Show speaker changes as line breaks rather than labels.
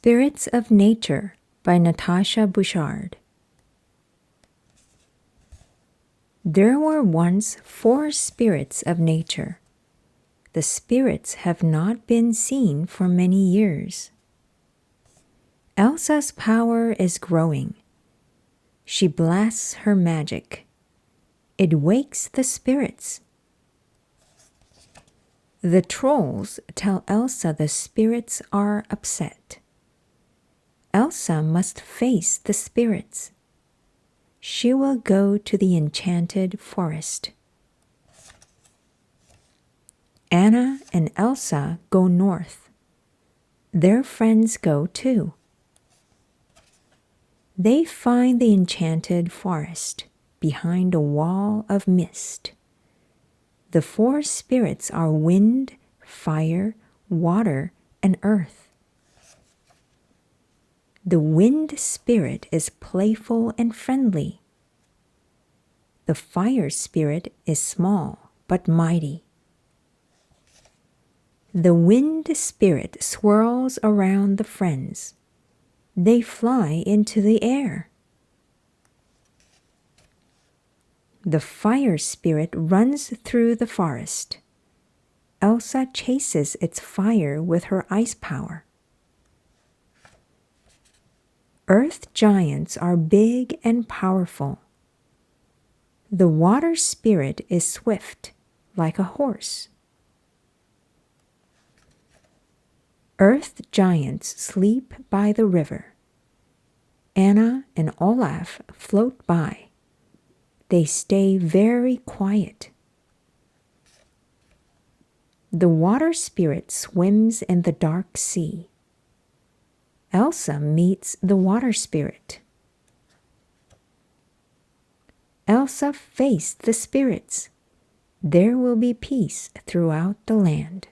Spirits of Nature by Natasha Bouchard. There were once 4 spirits of nature. The spirits have not been seen for many years. Elsa's power is growing. She blasts her magic. It wakes the spirits. The trolls tell Elsa the spirits are upset. Elsa must face the spirits. She will go to the enchanted forest. Anna and Elsa go north. Their friends go too. They find the enchanted forest behind a wall of mist. The 4 spirits are wind, fire, water, and earth. The wind spirit is playful and friendly. The fire spirit is small but mighty. The wind spirit swirls around the friends. They fly into the air. The fire spirit runs through the forest. Elsa chases its fire with her ice power. Earth giants are big and powerful. The water spirit is swift, like a horse. Earth giants sleep by the river. Anna and Olaf float by. They stay very quiet. The water spirit swims in the dark sea. Elsa meets the water spirit. Elsa faced the spirits. There will be peace throughout the land.